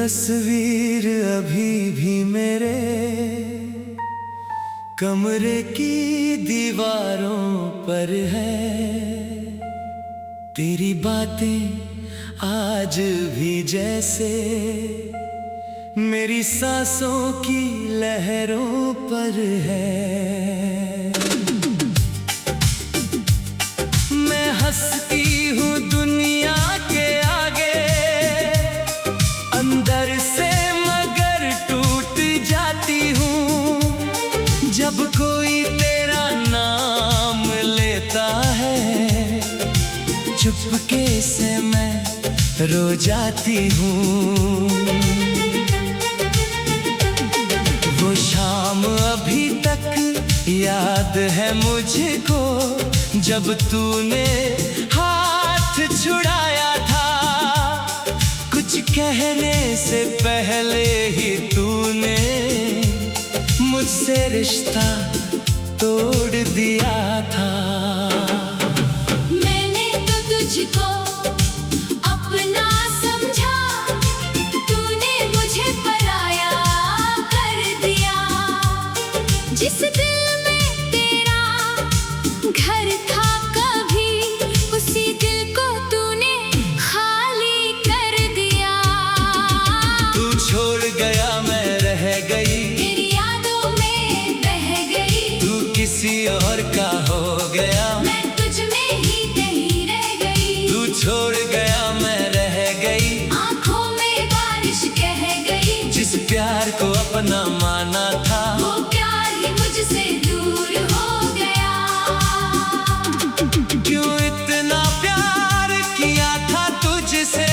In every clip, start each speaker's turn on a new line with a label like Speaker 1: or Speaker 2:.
Speaker 1: तस्वीर अभी भी मेरे कमरे की दीवारों पर है। तेरी बातें आज भी जैसे मेरी सांसों की लहरों पर है। मैं हंसती हूँ दुनिया के आगे, अंदर से मगर टूट जाती हूँ जब कोई तेरा नाम लेता है। चुपके से मैं रो जाती हूँ। वो शाम अभी तक याद है मुझको जब तूने हाथ छुड़ाया था। कुछ कहने से पहले ही तूने मुझसे रिश्ता तोड़ दिया था।
Speaker 2: मैंने तो तुझको अपना समझा, तूने मुझे पराया कर दिया। जिस दिल में तेरा घर था कभी, उसी दिल को तूने खाली कर दिया।
Speaker 1: तू छोड़ गया मैं रह गई,
Speaker 2: तेरी यादों में बह गई।
Speaker 1: तू किसी और का हो गया,
Speaker 2: मैं तुझ में ही कहीं रह गई।
Speaker 1: तू छोड़ गया मैं रह गई।
Speaker 2: आँखों में बारिश कह गई।
Speaker 1: जिस प्यार को अपना माना था,
Speaker 2: वो प्यार ही मुझसे दूर हो गया।
Speaker 1: क्यों इतना प्यार किया था तुझसे,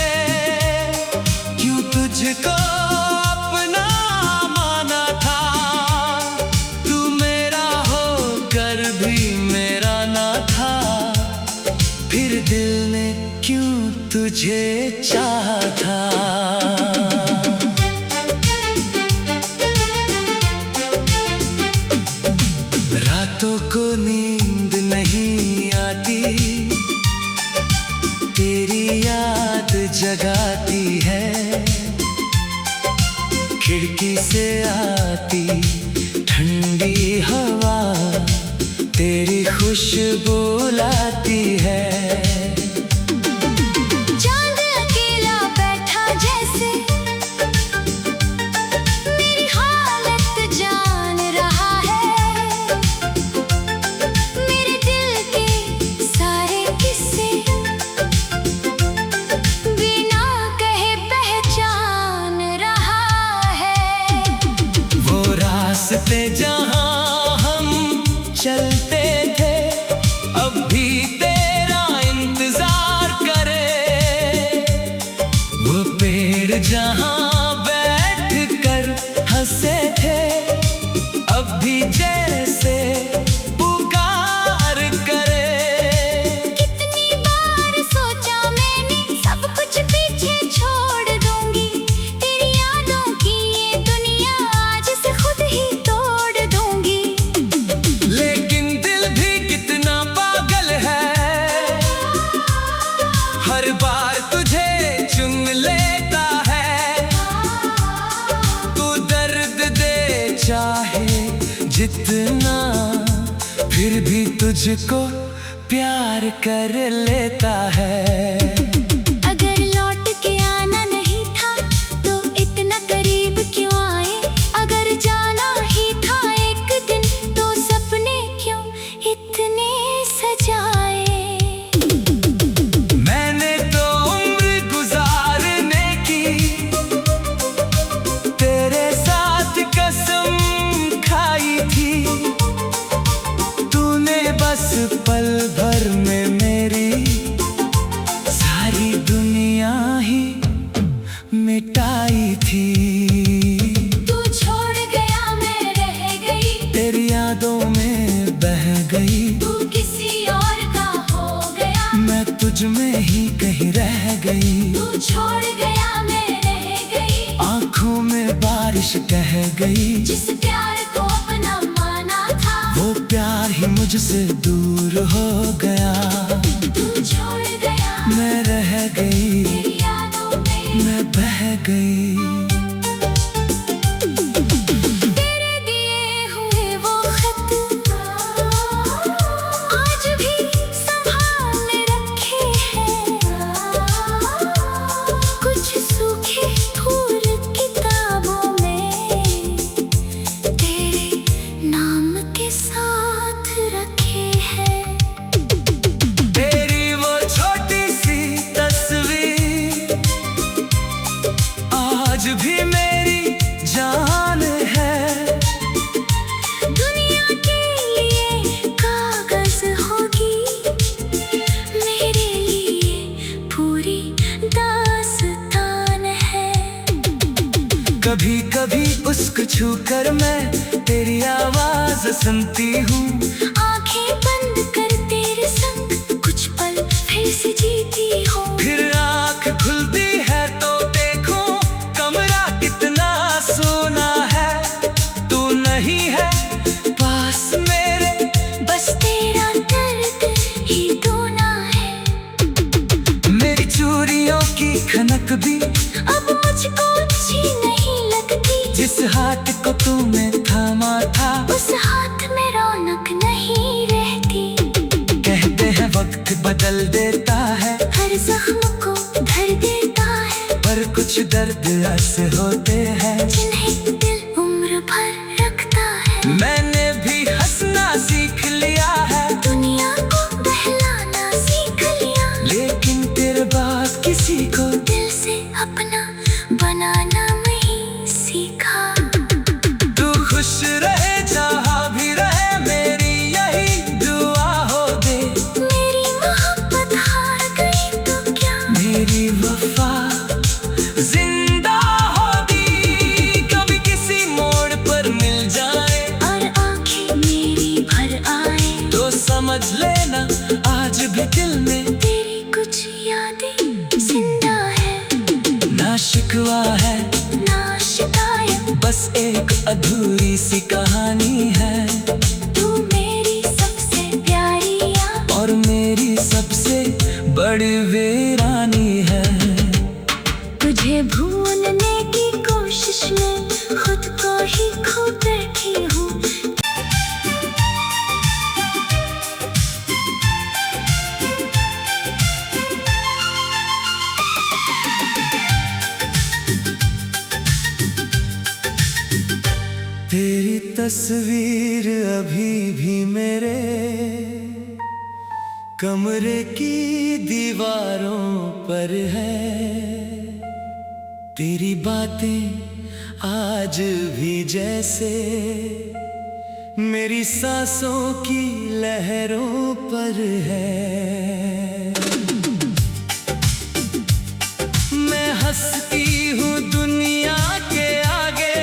Speaker 1: क्यों तुझको अपना माना था। तू मेरा होकर भी मेरा ना था, फिर दिल ने क्यों तुझे चाहा था। रातों को नींद नहीं आती, तेरी याद जगाती है। खिड़की से आती ठंडी हवा तेरी खुशबू लाती है।
Speaker 2: चांद अकेला बैठा जैसे मेरी हालत जान रहा है। मेरे दिल के सारे किस्से बिना कहे पहचान रहा है।
Speaker 1: वो रास्ते जहाँ हम चलते थे, अब भी तेरा इंतजार करे। वो पेड़ जहाँ बैठ कर हंसे थे, अब भी जैसे पुकार करे।
Speaker 2: कितनी बार सोचा मैंने सब कुछ पीछे छोड़ दूंगी। तेरी यादों की ये दुनिया आज से खुद ही तोड़ दूंगी।
Speaker 1: लेकिन दिल भी कितना पागल है, हर बार तुझे चुन लेता है। तू दर्द दे चाहे जितना, फिर भी तुझको प्यार कर लेता है।
Speaker 2: अगर लौट के आना नहीं था तो इतना करीब क्यों आए। अगर जाना ही था एक दिन तो सपने क्यों इतने सजाए।
Speaker 1: मैंने तो उम्र गुजारने की तेरे साथ कसम खाई थी। तूने बस पल भर में मेरी सारी दुनिया ही मिटाई थी।
Speaker 2: तू छोड़ गया मैं रह गई,
Speaker 1: तेरी यादों में बह गई।
Speaker 2: तू किसी और का हो गया,
Speaker 1: मैं तुझ में ही कहीं रह गई।
Speaker 2: तू छोड़ गया मैं रह गई।
Speaker 1: आँखों में बारिश कह गई।
Speaker 2: जिस प्यार को अपना माना था,
Speaker 1: वो प्यार ही मुझसे दूर हो गया।
Speaker 2: तू छोड़ गया
Speaker 1: मैं रह गई,
Speaker 2: तेरी यादों में
Speaker 1: मैं बह रह गई।
Speaker 2: तेरे दिए हुए वो खत आज भी संभाल रखे हैं। कुछ सूखे फूल किताबों में तेरे नाम के साथ रखे हैं।
Speaker 1: तेरी वो छोटी सी तस्वीर आज भी मेरी जान है।
Speaker 2: दुनिया के लिए कागज होगी, मेरे लिए पूरी दास्तान है।
Speaker 1: कभी कभी उसको छू कर मैं तेरी आवाज सुनती हूँ।
Speaker 2: आंखें बंद कर तेरे संग कुछ पल फिर से जीती हूँ।
Speaker 1: फिर आँख खुलती है तो देखो कमरा कितना सोना है। तू नहीं है पास मेरे,
Speaker 2: बस तेरा दर्द ही दोना है।
Speaker 1: मेरी चूड़ियों की खनक भी
Speaker 2: अब मुझको अच्छी नहीं लगती।
Speaker 1: जिस हाथ को तूने थामा था
Speaker 2: उस हाथ में रौनक नहीं रहती।
Speaker 1: कहते हैं वक्त बदल देता है,
Speaker 2: हर जख्म को धर देता है,
Speaker 1: पर कुछ दर्द ऐसे होते हैं
Speaker 2: जिन्हें दिल उम्र भर रखता है।
Speaker 1: मैंने भी हंसना सीख लिया है,
Speaker 2: दुनिया को बहलाना सीख लिया,
Speaker 1: लेकिन तेरे बाद किसी को
Speaker 2: दिल से अपना बनाना नहीं सीखा।
Speaker 1: तू खुश रहे जहाँ भी रहे, मेरी यही दुआ हो दे।
Speaker 2: मेरी मोहब्बत हार गई तो क्या,
Speaker 1: मेरी वफा जिंदा होगी। कभी किसी मोड़ पर मिल जाए
Speaker 2: और आंखें मेरी भर आए,
Speaker 1: तो समझ लेना आज भी दिल में
Speaker 2: तेरी कुछ यादें जिंदा है।
Speaker 1: ना शिकवा है
Speaker 2: ना शिकायत,
Speaker 1: बस एक अधूरी सी कहानी है।
Speaker 2: तू मेरी सबसे प्यारी याद
Speaker 1: और मेरी सबसे बड़ी वीरानी है।
Speaker 2: तुझे भूलने की कोशिश में खुद को ही खो बैठी हूँ।
Speaker 1: तेरी तस्वीर अभी भी मेरे कमरे की दीवारों पर है। तेरी बातें आज भी जैसे मेरी सांसों की लहरों पर है। मैं हंसती हूँ दुनिया के आगे,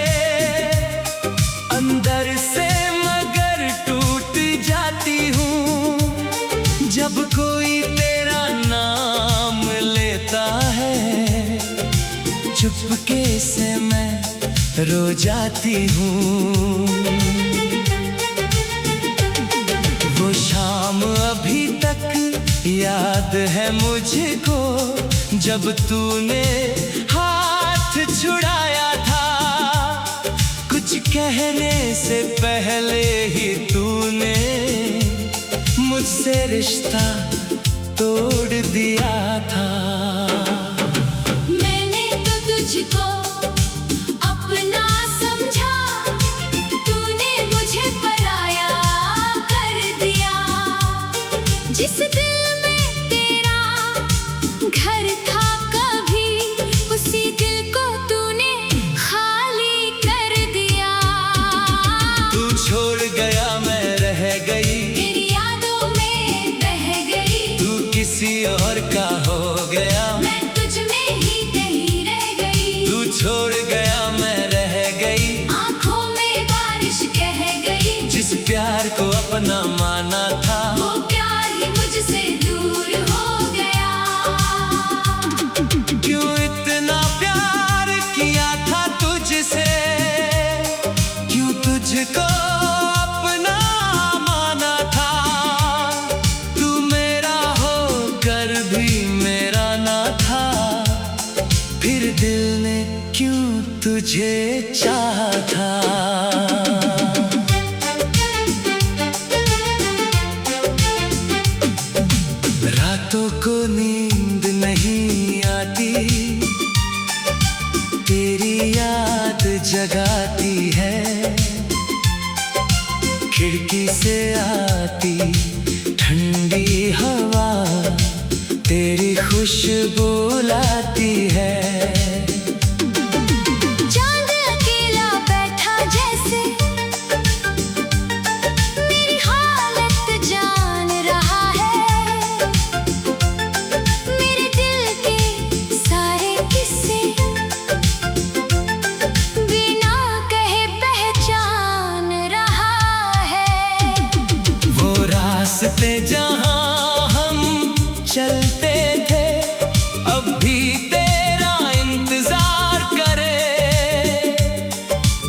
Speaker 1: अंदर से मगर टूट जाती हूँ। जब कोई तेरा नाम लेता है, चुपके से मैं रो जाती हूँ। वो शाम अभी तक याद है मुझको, जब तूने हाथ छुड़ाया था। कुछ कहने से पहले ही तूने मुझसे रिश्ता तोड़ दिया था।
Speaker 2: मैंने तो तुझको अपना समझा, तूने मुझे पराया कर दिया। जिस दिल में तेरा घर था कभी, उसी दिल को तूने खाली कर दिया।
Speaker 1: तू छोड़ गया मैं रह गई,
Speaker 2: तेरी यादों में बह गई।
Speaker 1: तू किसी और का हो गया,
Speaker 2: मैं तुझ में ही कहीं रह गई।
Speaker 1: तू छोड़ गया मैं रह गई।
Speaker 2: आंखों में बारिश कह गई,
Speaker 1: जिस प्यार को अपना माना था,
Speaker 2: वो प्यार ही मुझसे दूर हो गया।
Speaker 1: क्यों इतना प्यार किया था तुझसे, क्यों तुझको अपना माना था। तू मेरा होकर भी मेरा ना था, फिर दिल ने तुझे चाहा था। रातों को नींद नहीं आती, तेरी याद जगाती है। खिड़की से आती ठंडी हवा तेरी खुशबू लाती है।
Speaker 2: चांद अकेला बैठा जैसे मेरी हालत जान रहा है। मेरे दिल के सारे किस्से बिना कहे पहचान रहा है।
Speaker 1: वो रास्ते जहां हम चलते थे अब भी तेरा इंतजार करे।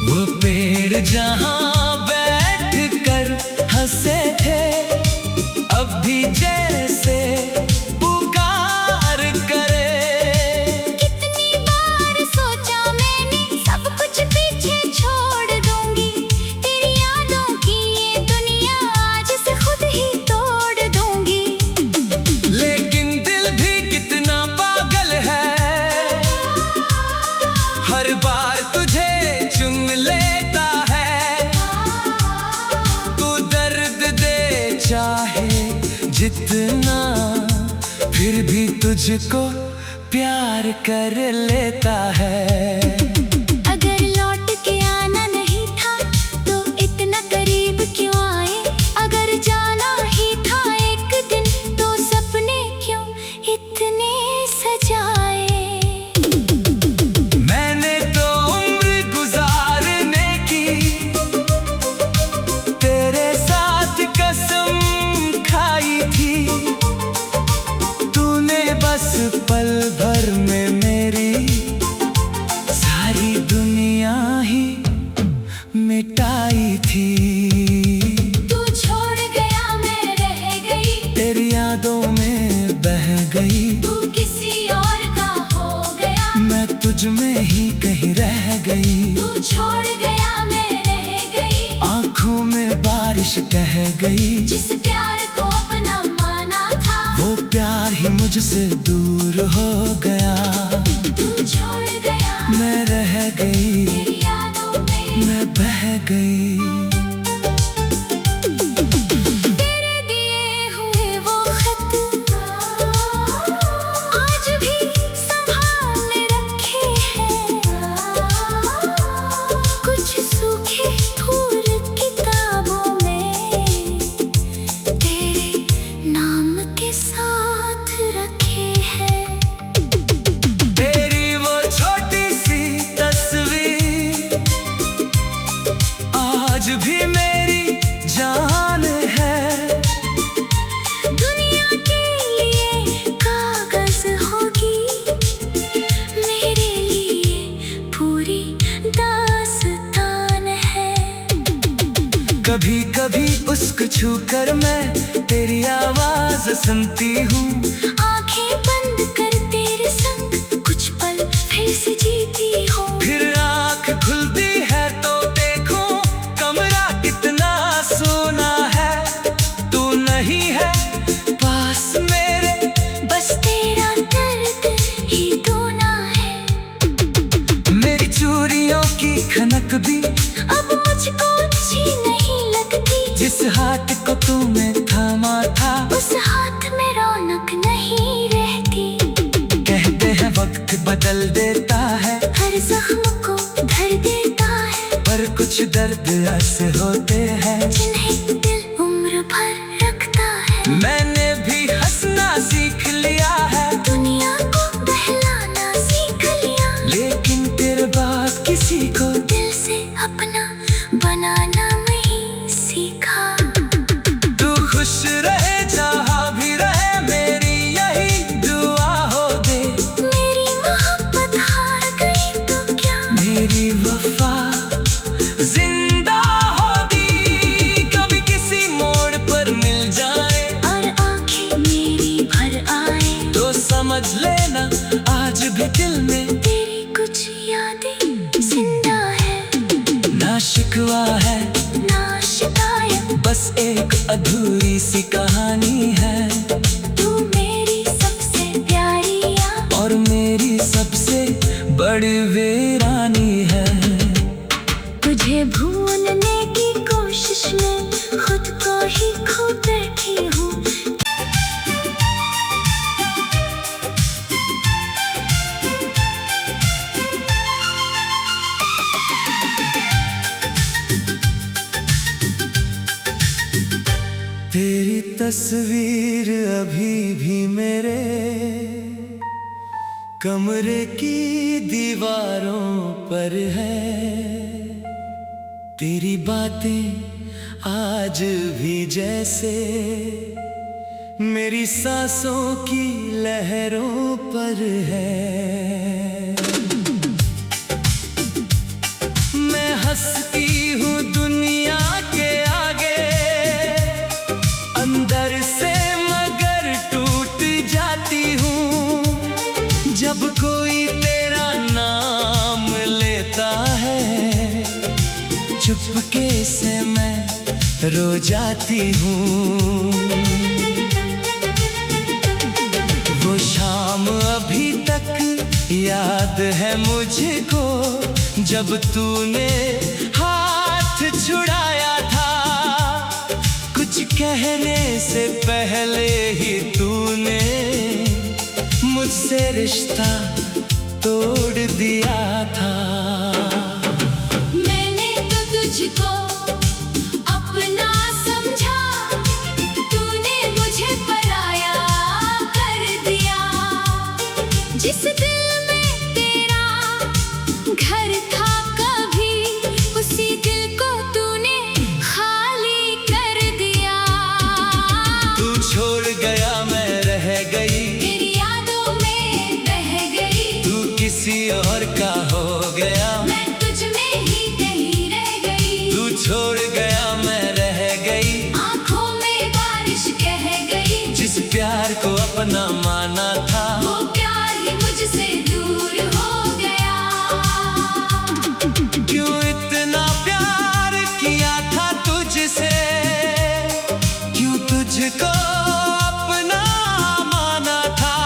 Speaker 1: वो पेड़ जहां बैठ कर हंसे थे अब भी जैसे पुकार करे।
Speaker 2: कितनी बार सोचा मैंने सब कुछ पीछे छोड़ दूंगी। तेरी यादों की ये दुनिया आज से खुद ही तोड़ दूंगी।
Speaker 1: लेकिन दिल भी कितना पागल है, हर बार तुझे चुन लेता है। तू दर्द दे चाहे जितना, फिर भी तुझको प्यार कर लेता है।
Speaker 2: अगर लौट के आना नहीं था तो इतना करीब क्यों आए। अगर जाना ही था एक दिन तो सपने क्यों इतने सजाए।
Speaker 1: मैंने तो उम्र गुजारने की तेरे साथ कसम खाई थी। तूने बस पल भर में मेरी सारी दुनिया ही मिटाई थी।
Speaker 2: तू छोड़ गया मैं रह गई,
Speaker 1: तेरी यादों में बह गई।
Speaker 2: तू किसी और का हो गया,
Speaker 1: मैं तुझ में ही कहीं रह गई।
Speaker 2: तू छोड़ गया मैं रह गई।
Speaker 1: आंखों में बारिश कह गई।
Speaker 2: जिस प्यार को अपना माना था
Speaker 1: वो प्यार ही मुझसे दूर हो गया।
Speaker 2: तू छोड़ गया
Speaker 1: मैं रह गई,
Speaker 2: तेरी यादों में।
Speaker 1: मैं बह गई।
Speaker 2: तेरे दिए हुए वो खत आज भी संभाल रखे हैं। कुछ सूखे फूल किताबों में तेरे नाम के साथ रखे हैं।
Speaker 1: तेरी वो छोटी सी तस्वीर आज भी मेरी जान है।
Speaker 2: दुनिया के लिए कागज होगी, मेरे लिए पूरी दास्तान है।
Speaker 1: कभी कभी उसको छू कर मैं तेरी आवाज सुनती हूँ।
Speaker 2: आंखें बंद कर तेरे संग कुछ पल फिर से जीती हूँ।
Speaker 1: फिर आँख खुलती है तो देखो कमरा कितना सोना है। तू नहीं है पास मेरे,
Speaker 2: बस तेरा दर्द ही दूना है।
Speaker 1: मेरी चूड़ियों की खनक भी
Speaker 2: अब मुझको अच्छी नहीं लगती।
Speaker 1: जिस हाथ को तूने थामा था
Speaker 2: उस हाथ में रौनक नहीं रहती।
Speaker 1: कहते हैं वक्त बदल देता है,
Speaker 2: हर जख्म को भर देता है।
Speaker 1: पर कुछ दर्द ऐसे होते हैं
Speaker 2: जिन्हें दिल उम्र भर रखता है।
Speaker 1: मैंने भी हंसना सीख लिया है,
Speaker 2: दुनिया को बहलाना सीख लिया।
Speaker 1: लेकिन तेरे बाद किसी को
Speaker 2: दिल से अपना बनाना नहीं सीखा।
Speaker 1: तू खुश रहे जहाँ भी रहे, मेरी यही दुआ हो दे।
Speaker 2: मेरी मोहब्बत हार गई तो क्या,
Speaker 1: मेरी वफा जिंदा होगी। कभी किसी मोड़ पर मिल जाए
Speaker 2: और आंखें मेरी भर आए
Speaker 1: तो समझ लेना आज भी दिल में
Speaker 2: तेरी कुछ यादें
Speaker 1: ना शिकवा है
Speaker 2: ना शिकायत,
Speaker 1: बस एक अधूरी सी कहानी है।
Speaker 2: तू मेरी सबसे प्यारी याद
Speaker 1: और मेरी सबसे बड़ी वीरानी है।
Speaker 2: तुझे भूलने की कोशिश में खुद को ही खो बैठी हूँ।
Speaker 1: तेरी तस्वीर अभी भी मेरे कमरे की दीवारों पर है। तेरी बातें आज भी जैसे मेरी सांसों की लहरों पर है। मैं हंसती हूँ दुनिया के आगे अंदर से, मगर टूट जाती हूँ जब कोई तेरा नाम लेता है। चुपके से मैं रो जाती हूँ। वो शाम अभी तक याद है मुझको जब तूने हाथ छुड़ाया था। कुछ कहने से पहले ही तूने मुझसे रिश्ता तोड़ दिया था।
Speaker 2: मैंने तो तुझको अपना समझा, तूने मुझे पराया कर दिया। जिस दिल में तेरा घर था कभी, उसी दिल को तूने खाली कर दिया।
Speaker 1: तू छोड़ गया मैं रह गई,
Speaker 2: तेरी यादों में बह गई।
Speaker 1: तू किसी और का हो गया,
Speaker 2: मैं तुझ में ही कहीं रह गई।
Speaker 1: तू छोड़ गया मैं रह गई।
Speaker 2: आँखों में बारिश कह गई,
Speaker 1: जिस प्यार को अपना माना था
Speaker 2: वो प्यार ही मुझसे दूर हो गया।
Speaker 1: क्यों इतना प्यार किया था तुझसे, क्यों तुझको अपना माना था।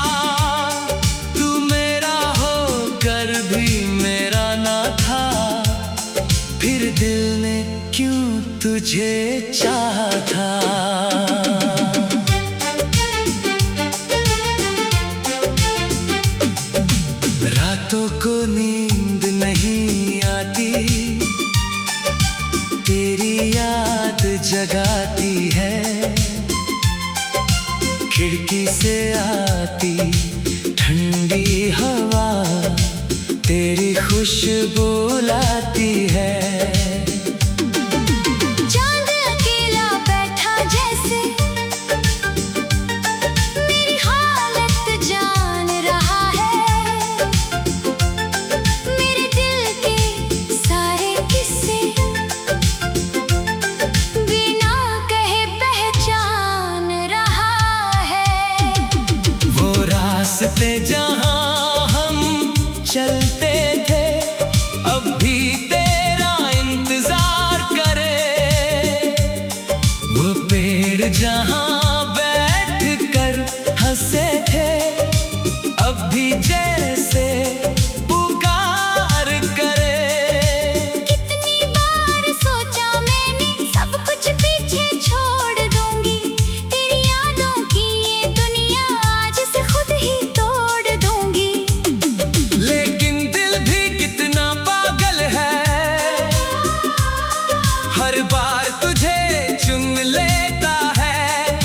Speaker 1: तू मेरा होकर भी मेरा ना था, फिर दिल ने क्यों तुझे चाहा था। रातों को नींद नहीं आती, तेरी याद जगाती है। खिड़की से आती ठंडी हवा तेरी खुशबू लाती है।
Speaker 2: चांद अकेला बैठा जैसे मेरी हालत जान रहा है। मेरे दिल के सारे किस्से बिना कहे पहचान रहा है।
Speaker 1: वो रास्ते जहाँ हम चलते थे अब भी तेरा इंतजार करे। वो पेड़ जहाँ बैठ कर हंसे थे अब भी जैसे पुकार करे।
Speaker 2: कितनी बार सोचा मैंने सब कुछ पीछे छोड़ दूंगी, तेरी यादों की ये दुनिया आज से खुद ही तोड़ दूंगी।
Speaker 1: लेकिन दिल भी कितना पागल है, हर बार तुझे चुन लेता है।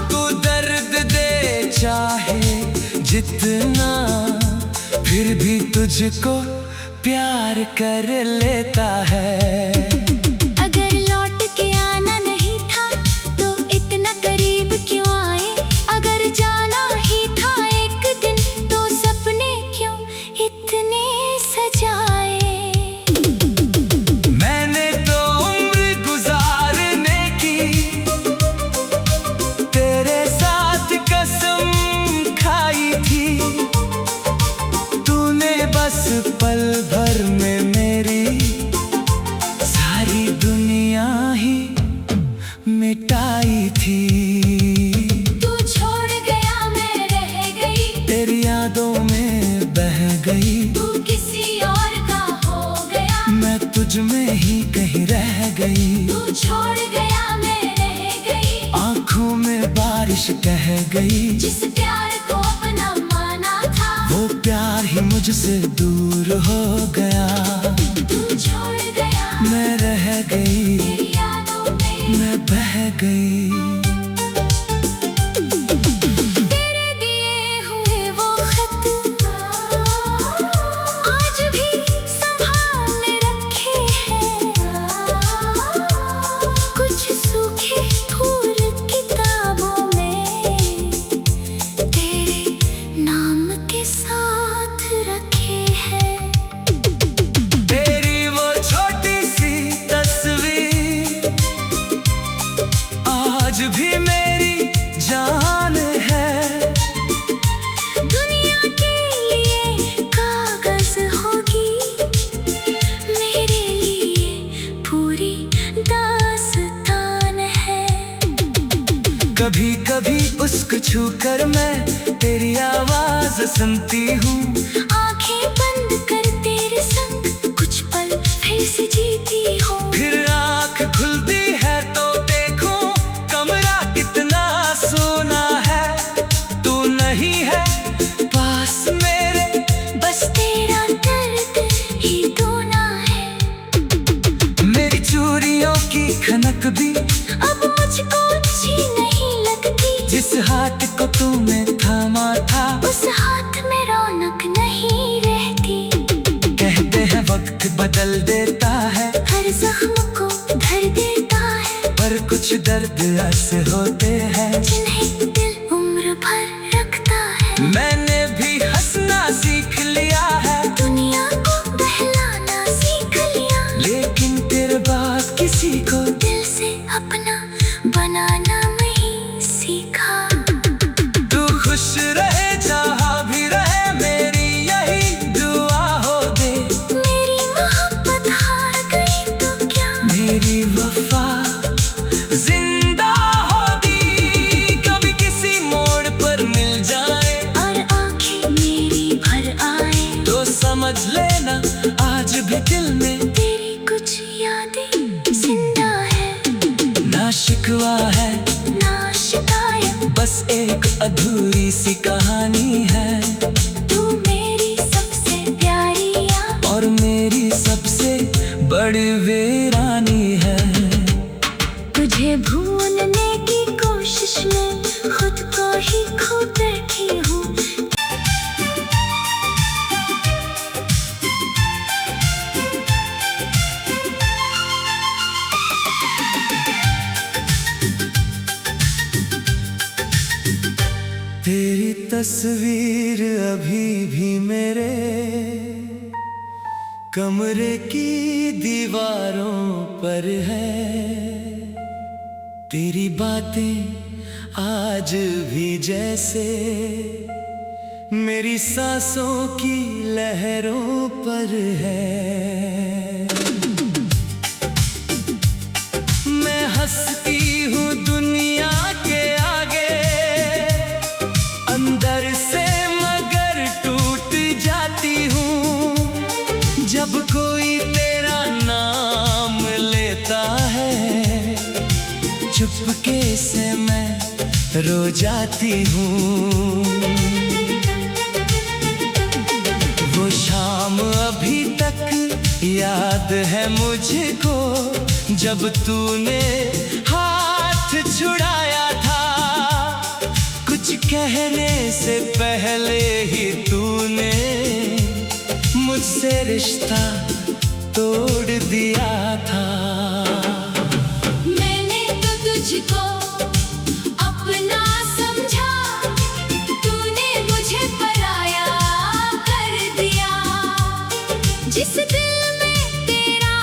Speaker 1: तू दर्द दे चाहे जितना, फिर भी तुझको प्यार कर लेता है।
Speaker 2: अगर लौट के आना नहीं था तो इतना करीब क्यों आए। अगर जाना ही था एक दिन तो सपने क्यों इतने सजाए।
Speaker 1: मैंने तो उम्र गुजारने की तेरे साथ कसम खाई थी। तूने बस पल भर में मेरी मुझ में ही कहीं रह गई।
Speaker 2: तू छोड़ गया मैं रह गई,
Speaker 1: आंखों में बारिश कह गई।
Speaker 2: जिस प्यार को अपना माना था
Speaker 1: वो प्यार ही मुझसे दूर हो गया।
Speaker 2: तू छोड़ गया
Speaker 1: मैं रह गई,
Speaker 2: तेरी यादों में
Speaker 1: मैं बह गई।
Speaker 2: तेरे दिए हुए वो खत आज भी संभाल रखे हैं। कुछ सूखे फूल किताबों में तेरे नाम के साथ रखे हैं।
Speaker 1: तेरी वो छोटी सी तस्वीर आज भी मेरी जान है।
Speaker 2: दुनिया के लिए कागज होगी, मेरे लिए पूरी दास्तान है।
Speaker 1: कभी कभी उसको छू कर मैं तेरी आवाज सुनती हूँ।
Speaker 2: आंखें बंद कर तेरे संग कुछ पल फिर से जीती हूँ।
Speaker 1: फिर आँख खुलती है तो देखूं कमरा कितना सोना है। तू नहीं है पास मेरे,
Speaker 2: बस तेरा दर्द ही रोना है।
Speaker 1: मेरी चूड़ियों की खनक भी
Speaker 2: अब मुझको अच्छी नहीं लगती,
Speaker 1: जिस हाथ को तूने थामा था
Speaker 2: उस हाथ में रौनक नहीं रहती।
Speaker 1: कहते हैं वक्त बदल देता है,
Speaker 2: हर जख्म को धर देता है,
Speaker 1: पर कुछ दर्द ऐसे होते हैं
Speaker 2: जिन्हें दिल उम्र भर रखता है।
Speaker 1: मैंने भी हंसना सीख लिया है,
Speaker 2: दुनिया को बहलाना सीख लिया,
Speaker 1: लेकिन तेरे बाद किसी को
Speaker 2: दिल से अपना बनाना नहीं सीखा।
Speaker 1: तू खुश रहे जहाँ भी रहे, मेरी यही दुआ हो दे।
Speaker 2: मेरी मोहब्बत हार गई तो क्या,
Speaker 1: मेरी वफा जिंदा होगी। कभी किसी मोड़ पर मिल जाए
Speaker 2: और आंखें मेरी भर आए,
Speaker 1: तो समझ लेना आज भी दिल में
Speaker 2: तेरी कुछ यादें जिंदा है।
Speaker 1: ना शिकवा है
Speaker 2: ना शिकायत,
Speaker 1: बस एक अधूरी सी कहानी है।
Speaker 2: तू मेरी सबसे प्यारी याद
Speaker 1: और मेरी सबसे बड़ी वीरानी है।
Speaker 2: तुझे भूलने की कोशिश में खुद को ही खो बैठी हूँ।
Speaker 1: तेरी तस्वीर अभी भी मेरे कमरे की दीवारों पर है। तेरी बातें आज भी जैसे मेरी सांसों की लहरों पर है। मैं हंसती हूँ दुनिया के आगे, अंदर से मगर टूट जाती हूँ। जब कोई तेरा नाम लेता है, चुपके से मैं रो जाती हूँ। वो शाम अभी तक याद है मुझको, जब तूने हाथ छुड़ाया था। कुछ कहने से पहले ही तूने मुझसे रिश्ता तोड़ दिया था।
Speaker 2: मैंने तो तुझको अपना समझा, तूने मुझे पराया कर दिया। जिस दिल में तेरा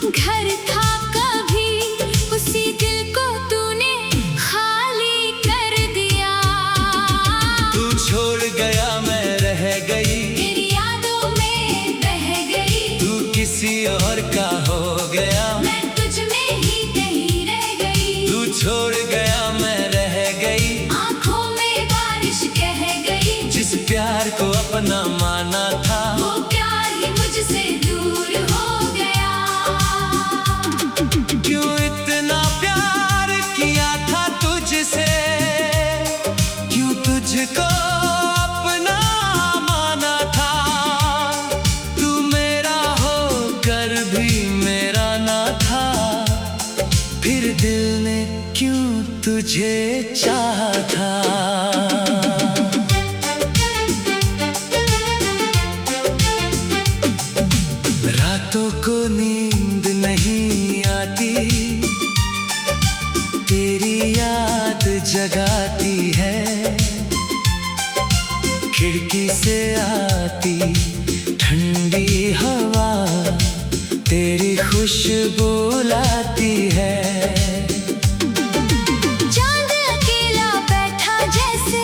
Speaker 2: घर था कभी, उसी दिल को तूने खाली कर दिया।
Speaker 1: तू छोड़ गया मैं रह गई,
Speaker 2: तेरी यादों में बह गई।
Speaker 1: तू किसी और का हो गया,
Speaker 2: मैं तुझ में ही कहीं रह गई।
Speaker 1: तू छोड़ गया मैं रह गई।
Speaker 2: आंखों में बारिश कह गई,
Speaker 1: जिस प्यार को अपना माना था
Speaker 2: वो प्यार ही मुझसे दूर हो गया।
Speaker 1: दिल ने क्यों तुझे चाहा था। रातों को नींद नहीं आती, तेरी याद जगाती है। खिड़की से आती ठंडी हवा तेरी खुशबू लाती है।
Speaker 2: चांद अकेला बैठा जैसे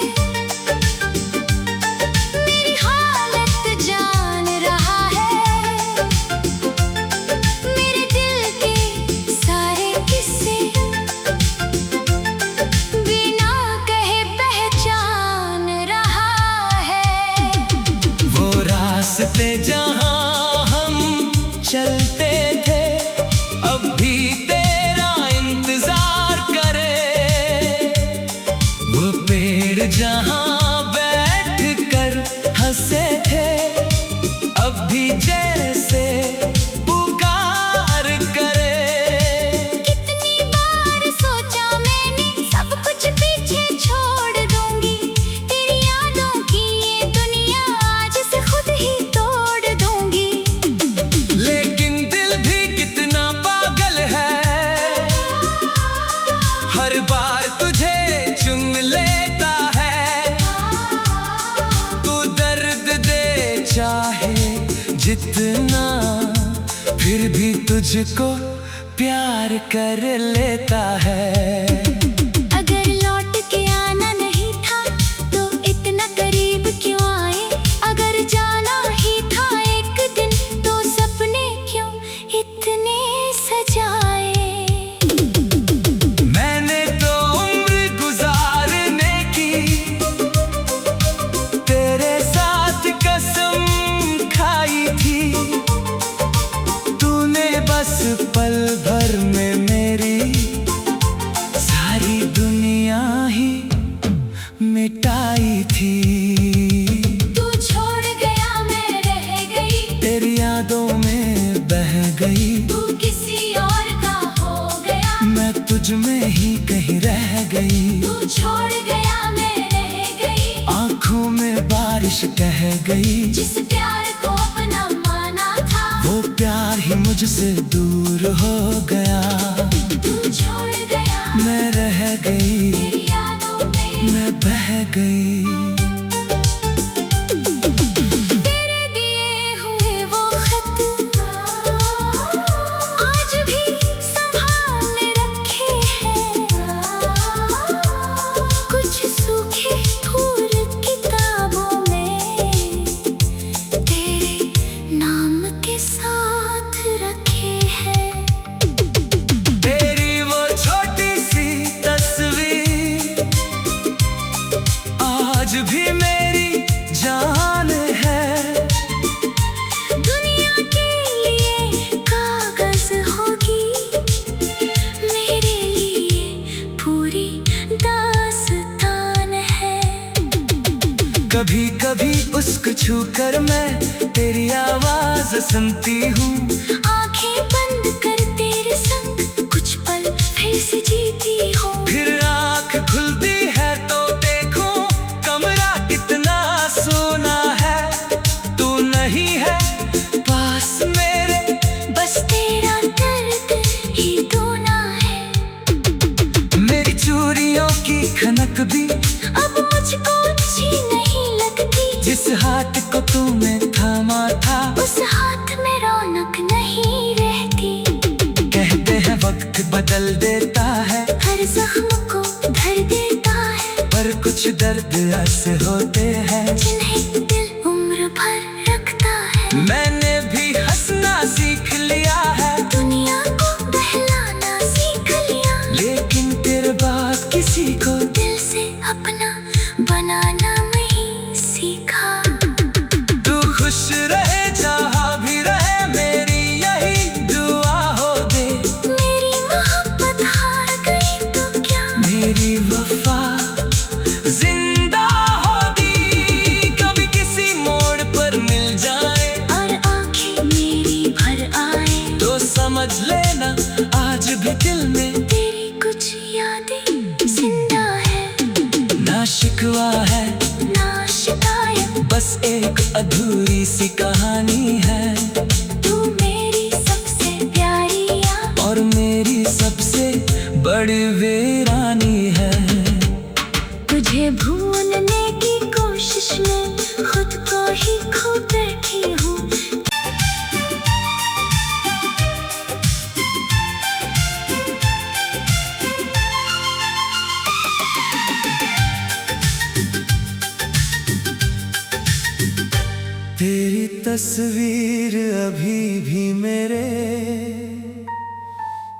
Speaker 2: मेरी हालत जान रहा है। मेरे दिल के सारे किस्से बिना कहे पहचान रहा है।
Speaker 1: वो रास्ते जहां हम चलते थे अब भी तेरा इंतजार करे। वो पेड़ जहां बैठ कर हंसे थे अब भी जैसे पुकार करे।
Speaker 2: कितनी बार सोचा मैंने सब कुछ पीछे छोड़ दूंगी। तेरी यादों की ये दुनिया आज से खुद ही तोड़ दूंगी।
Speaker 1: लेकिन दिल भी कितना पागल है, हर बार तुझे चुन लेता है। तू दर्द दे चाहे जितना, फिर भी तुझको प्यार कर लेता है।
Speaker 2: अगर लौट के आना नहीं था तो इतना करीब क्यों आए। अगर जाना ही था एक दिन तो सपने क्यों इतने सजाए।
Speaker 1: मैंने तो उम्र गुजारने की तेरे साथ कसम खाई थी। तूने बस पल भर में मेरी सारी दुनिया ही मिटाई थी।
Speaker 2: तू छोड़ गया मैं रह गई,
Speaker 1: तेरी यादों में बह गई।
Speaker 2: तू किसी और का हो गया,
Speaker 1: मैं तुझ में ही कहीं रह गई।
Speaker 2: तू छोड़ गया मैं रह गई।
Speaker 1: आंखों में बारिश कह गई,
Speaker 2: जिस प्यार को अपना माना था
Speaker 1: वो प्यार ही मुझसे दूर हो गया।
Speaker 2: तू छोड़ गया
Speaker 1: मैं रह गई,
Speaker 2: तेरी यादों में
Speaker 1: मैं बह गई।
Speaker 2: तेरे दिए हुए वो खत आज भी संभाल रखे हैं। कुछ सूखे फूल किताबों में तेरे नाम के साथ रखे हैं।
Speaker 1: तेरी वो छोटी सी तस्वीर आज भी मेरी जान है।
Speaker 2: दुनिया के लिए कागज होगी, मेरे लिए पूरी दास्तान है।
Speaker 1: कभी कभी उसको छू कर मैं तेरी आवाज सुनती हूँ।
Speaker 2: आंखें बंद कर तेरे संग कुछ पल फिर से जीती हूँ।
Speaker 1: फिर आँख खुलती है तो देखो कमरा कितना सोना है। तू नहीं है पास मेरे,
Speaker 2: बस तेरा दर्द ही दूना है।
Speaker 1: मेरी चूड़ियों की खनक भी
Speaker 2: अब मुझको अच्छी नहीं लगती।
Speaker 1: जिस हाथ को तूने थामा था
Speaker 2: उस हाथ में रौनक नहीं रहती।
Speaker 1: कहते हैं वक्त बदल देता है,
Speaker 2: हर जख्म को भर देता है।
Speaker 1: पर कुछ दर्द ऐसे होते हैं
Speaker 2: जिन्हें दिल उम्र भर रखता है।
Speaker 1: मैंने भी हंसना सीख लिया है,
Speaker 2: दुनिया को बहलाना सीख लिया।
Speaker 1: लेकिन तेरे बाद किसी को
Speaker 2: दिल से अपना बनाना नहीं सीखा।
Speaker 1: तू खुश रहे जहाँ भी रहे, मेरी यही दुआ हो दे।
Speaker 2: मेरी मोहब्बत हार गई तो क्या,
Speaker 1: मेरी वफा जिंदा होगी। कभी किसी मोड़ पर मिल जाए
Speaker 2: और आंखें मेरी भर आए
Speaker 1: तो समझ लेना आज भी दिल में
Speaker 2: तेरी
Speaker 1: सी कहानी है।
Speaker 2: तू मेरी सबसे प्यारी याद
Speaker 1: और मेरी सबसे बड़ी वीरानी है।
Speaker 2: तुझे भूलने की कोशिश में खुद को ही खो बैठी हूँ।
Speaker 1: तेरी तस्वीर अभी भी मेरे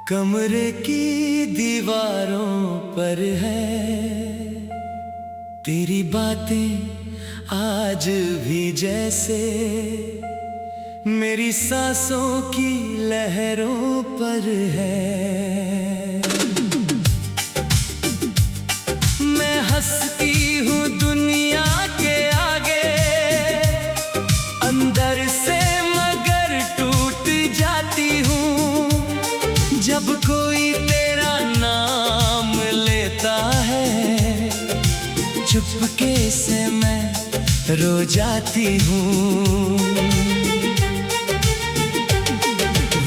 Speaker 1: कमरे की दीवारों पर है। तेरी बातें आज भी जैसे मेरी सांसों की लहरों पर है। मैं हंसती हूँ दुनिया के आगे, अंदर से मगर टूट जाती हूँ। जब कोई तेरा नाम लेता है, चुपके से मैं रो जाती हूँ।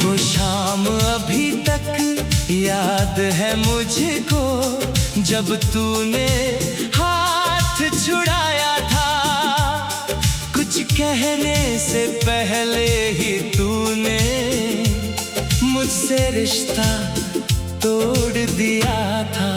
Speaker 1: वो शाम अभी तक याद है मुझको, जब तूने हाथ छुड़ाया था। कुछ कहने से पहले ही तूने मुझसे रिश्ता तोड़ दिया था।